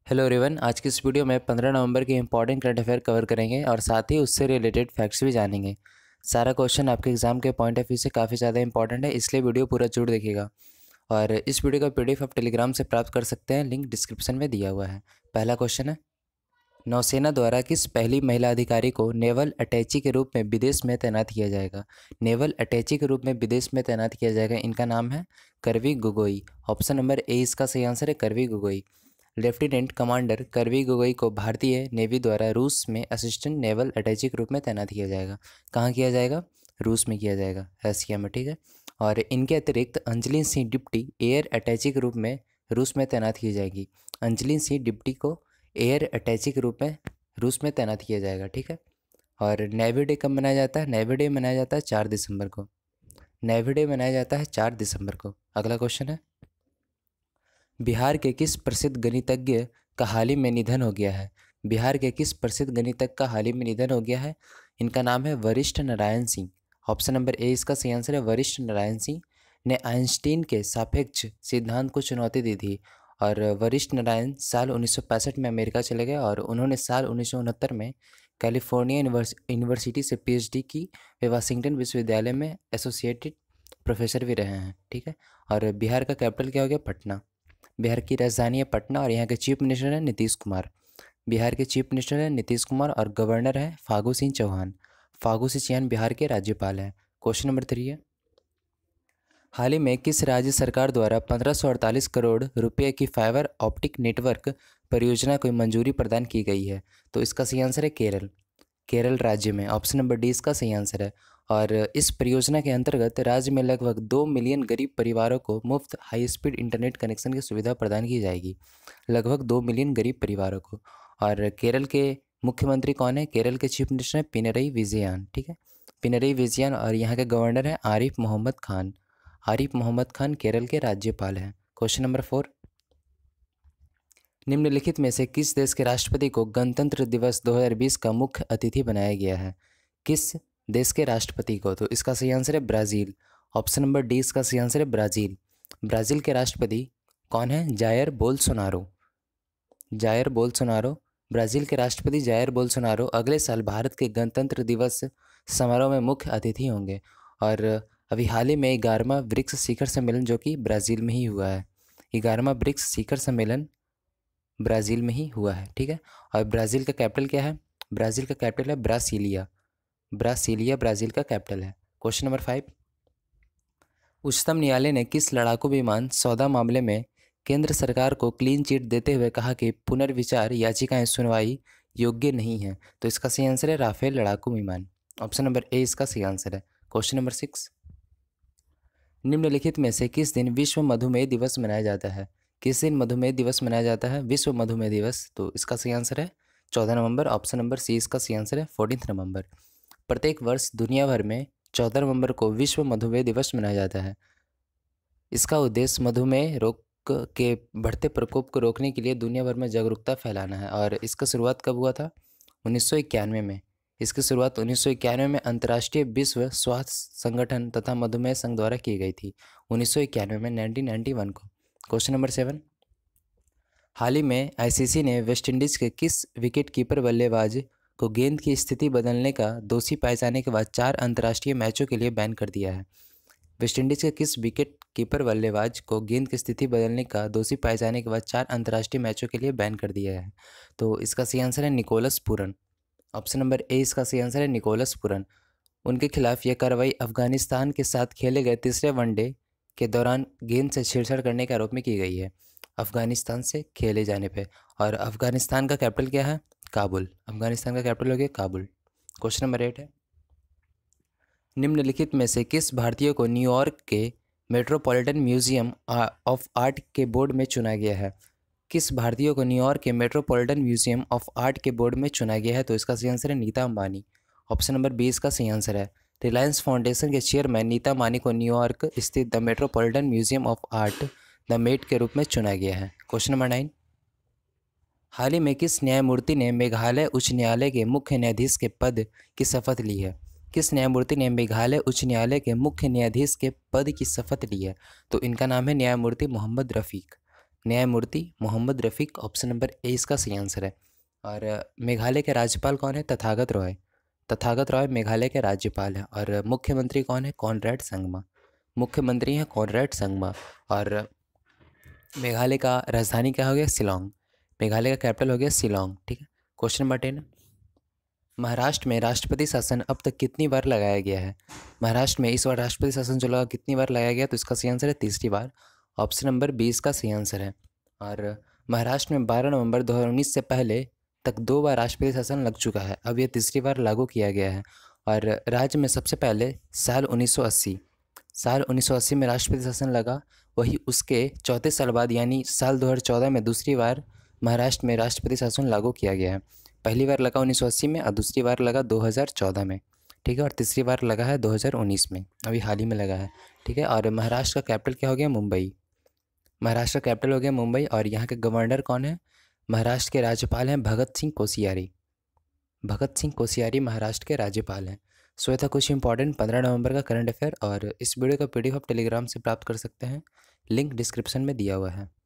Hello everyone, आज की इस वीडियो में 15 नवंबर के इंपॉर्टेंट करंट अफेयर कवर करेंगे और साथ ही उससे रिलेटेड फैक्ट्स भी जानेंगे। सारा क्वेश्चन आपके एग्जाम के पॉइंट ऑफ व्यू से काफ़ी ज़्यादा इंपॉर्टेंट है, इसलिए वीडियो पूरा जरूर देखिएगा। और इस वीडियो का पीडीएफ आप टेलीग्राम से प्राप्त कर सकते हैं, लिंक डिस्क्रिप्शन में दिया हुआ है। पहला क्वेश्चन है, नौसेना द्वारा किस पहली महिला अधिकारी को नेवल अटैची के रूप में विदेश में तैनात किया जाएगा? नेवल अटैची के रूप में विदेश में तैनात किया जाएगा, इनका नाम है करवी गोगोई। ऑप्शन नंबर ए इसका सही आंसर है, करवी गोगोई। लेफ्टिनेंट कमांडर करवी गोगोई को भारतीय नेवी द्वारा रूस में असिस्टेंट नेवल अटैची के रूप में तैनात किया जाएगा। कहाँ किया जाएगा? रूस में किया जाएगा, रसिया में, ठीक है। और इनके अतिरिक्त अंजलि सिंह डिप्टी एयर अटैची के रूप में रूस में तैनात की जाएगी। अंजलि सिंह डिप्टी को एयर अटैची के रूप में रूस में तैनात किया जाएगा, ठीक है। और नेवी डे कब मनाया जाता है? नेवी डे मनाया जाता है 4 दिसंबर को। नेवी डे मनाया जाता है 4 दिसंबर को। अगला क्वेश्चन है, बिहार के किस प्रसिद्ध गणितज्ञ का हाल ही में निधन हो गया है? बिहार के किस प्रसिद्ध गणितज्ञ का हाल ही में निधन हो गया है? इनका नाम है Vashishtha Narayan Singh. Option number A इसका सही आंसर है, वशिष्ठ नारायण सिंह ने आइंस्टीन के सापेक्ष सिद्धांत को चुनौती दी थी। और वशिष्ठ नारायण साल 1965 में अमेरिका चले गए और उन्होंने साल 1969 में कैलिफोर्निया यूनिवर्सिटी से पीएचडी की वे वाशिंगटन विश्वविद्यालय में एसोसिएटेड प्रोफेसर भी रहे हैं, ठीक है। और बिहार का कैपिटल क्या हो गया? पटना। बिहार की राजधानी है पटना और यहाँ के चीफ मिनिस्टर हैं नीतीश कुमार। बिहार के चीफ मिनिस्टर हैं नीतीश कुमार और गवर्नर है फागू सिंह चौहान। फागू सिंह चौहान बिहार के राज्यपाल हैं। क्वेश्चन नंबर 3 है, हाल ही में किस राज्य सरकार द्वारा 1548 करोड़ रुपए की फाइबर ऑप्टिक नेटवर्क परियोजना को मंजूरी प्रदान की गई है? तो इसका सही आंसर है केरल। केरल राज्य में। ऑप्शन नंबर डी इसका सही आंसर है। और इस परियोजना के अंतर्गत राज्य में लगभग 2 मिलियन गरीब परिवारों को मुफ्त हाई स्पीड इंटरनेट कनेक्शन की सुविधा प्रदान की जाएगी। लगभग 2 मिलियन गरीब परिवारों को। और केरल के मुख्यमंत्री कौन है? केरल के चीफ मिनिस्टर हैं पिनरई विजयन, ठीक है। पिनरई विजयन। और यहाँ के गवर्नर हैं आरिफ मोहम्मद खान। आरिफ मोहम्मद खान केरल के राज्यपाल हैं। क्वेश्चन नंबर 4, निम्नलिखित में से किस देश के राष्ट्रपति को गणतंत्र दिवस 2020 का मुख्य अतिथि बनाया गया है? किस देश के राष्ट्रपति को? तो इसका सही आंसर है ब्राज़ील। ऑप्शन नंबर डी इसका सही आंसर है ब्राज़ील। ब्राज़ील के राष्ट्रपति कौन है? Jair Bolsonaro. Jair Bolsonaro. Brazil के राष्ट्रपति जायर बोल्सोनारो अगले साल भारत के गणतंत्र दिवस समारोह में मुख्य अतिथि होंगे। और अभी हाल ही में 11वां ब्रिक्स शिखर सम्मेलन जो कि ब्राज़ील में ही हुआ है, 11वां ब्रिक्स शिखर सम्मेलन ब्राज़ील में ही हुआ है, ठीक है। और ब्राज़ील का कैपिटल क्या है? ब्राज़ील का कैपिटल है ब्रासिलिया। ब्रासिलिया ब्राज़ील का कैपिटल है। क्वेश्चन नंबर 5, उच्चतम न्यायालय ने किस लड़ाकू विमान सौदा मामले में केंद्र सरकार को क्लीन चिट देते हुए कहा कि पुनर्विचार याचिकाएं सुनवाई योग्य नहीं है? तो इसका सही आंसर है राफेल लड़ाकू विमान। ऑप्शन नंबर ए इसका सही आंसर है। क्वेश्चन नंबर 6, निम्नलिखित में से किस दिन विश्व मधुमेह दिवस मनाया जाता है? किस दिन मधुमेह दिवस मनाया जाता है? विश्व मधुमेह दिवस। तो इसका सही आंसर है 14 नवंबर। ऑप्शन नंबर सी इसका सही आंसर है 14 नवंबर। प्रत्येक वर्ष दुनिया भर में 14 नवंबर को विश्व मधुमेह दिवस मनाया जाता है। इसका उद्देश्य मधुमेह रोग के बढ़ते प्रकोप को रोकने के लिए दुनिया भर में जागरूकता फैलाना है। और इसका शुरुआत कब हुआ था? 1991 में। इसकी शुरुआत 1991 में अंतर्राष्ट्रीय विश्व स्वास्थ्य संगठन तथा मधुमेह संघ द्वारा की गई थी। 1991 में, 1991 को। क्वेश्चन नंबर 7, हाल ही में आईसीसी ने वेस्टइंडीज के किस विकेट कीपर बल्लेबाज को गेंद की स्थिति बदलने का दोषी पाए जाने के बाद 4 अंतर्राष्ट्रीय मैचों के लिए बैन कर दिया है? वेस्टइंडीज के किस विकेट कीपर बल्लेबाज को गेंद की स्थिति बदलने का दोषी पाए जाने के बाद 4 अंतर्राष्ट्रीय मैचों के लिए बैन कर दिया है? तो इसका सही आंसर है Nicholas Pooran. Option number A इसका सही आंसर है निकोलस पूरन। उनके खिलाफ यह कार्रवाई अफगानिस्तान के साथ खेले गए तीसरे वनडे के दौरान गेंद से छेड़छाड़ करने के आरोप में की गई है, अफगानिस्तान से खेले जाने पे। और अफगानिस्तान का कैपिटल क्या है? काबुल। अफगानिस्तान का कैपिटल हो गया काबुल। क्वेश्चन नंबर 8 है, निम्नलिखित में से किस भारतीय को न्यूयॉर्क के मेट्रोपॉलिटन म्यूजियम ऑफ आर्ट के बोर्ड में चुना गया है? किस भारतीय को न्यूयॉर्क के मेट्रोपॉलिटन म्यूजियम ऑफ आर्ट के बोर्ड में चुना गया है? तो इसका सही आंसर है Nita Ambani. Option number B इसका सही आंसर है। रिलायंस फाउंडेशन के चेयरमैन नीता अंबानी को न्यूयॉर्क स्थित the Metropolitan Museum of Art the Met के रूप में चुना गया है। क्वेश्चन नंबर 9, हाल ही में किस न्यायमूर्ति ने मेघालय उच्च न्यायालय के मुख्य न्यायाधीश के पद की शपथ ली है? किस न्यायमूर्ति ने मेघालय उच्च न्यायालय के मुख्य न्यायाधीश के पद की शपथ ली है? तो इनका नाम है न्यायमूर्ति मोहम्मद रफ़ीक। न्यायमूर्ति मोहम्मद रफ़ीक, ऑप्शन नंबर ए इसका सही आंसर है। और मेघालय के राज्यपाल कौन है? तथागत रॉय। तथागत रॉय मेघालय के राज्यपाल हैं। और मुख्यमंत्री कौन है? कॉनरेड संगमा। मुख्यमंत्री हैं कॉनरेड संगमा। और मेघालय का राजधानी क्या हो गया? शिलोंग। मेघालय का कैपिटल हो गया शिलोंग। ठीक है। क्वेश्चन नंबर 10, महाराष्ट्र में राष्ट्रपति शासन अब तक कितनी बार लगाया गया है? महाराष्ट्र में इस बार राष्ट्रपति शासन जो लगा कितनी बार लगाया गया? तो इसका सही आंसर है तीसरी बार, ऑप्शन नंबर 20 का सही आंसर है। और महाराष्ट्र में 12 नवंबर 2019 से पहले तक 2 बार राष्ट्रपति शासन लग चुका है, अब यह तीसरी बार लागू किया गया है। और राज्य में सबसे पहले साल 1980 में राष्ट्रपति शासन लगा, वही उसके 34 साल बाद यानी साल 2014 में दूसरी बार महाराष्ट्र में राष्ट्रपति शासन लागू किया गया है। पहली बार लगा 1980 में और दूसरी बार लगा 2014 में। ठीक है। और तीसरी बार लगा है 2019 में, अभी हाल ही में लगा है। ठीक है। और महाराष्ट्र का कैपिटल क्या हो गया? मुंबई। महाराष्ट्र का कैपिटल हो गया मुंबई। और यहाँ के गवर्नर कौन है? महाराष्ट्र के राज्यपाल हैं भगत सिंह कोश्यारी। भगत सिंह कोश्यारी महाराष्ट्र के राज्यपाल हैं। सो ये था कुछ इंपॉर्टेंट 15 नवंबर का करंट अफेयर। और इस वीडियो का PDF आप टेलीग्राम से प्राप्त कर सकते हैं, लिंक डिस्क्रिप्शन में दिया हुआ है।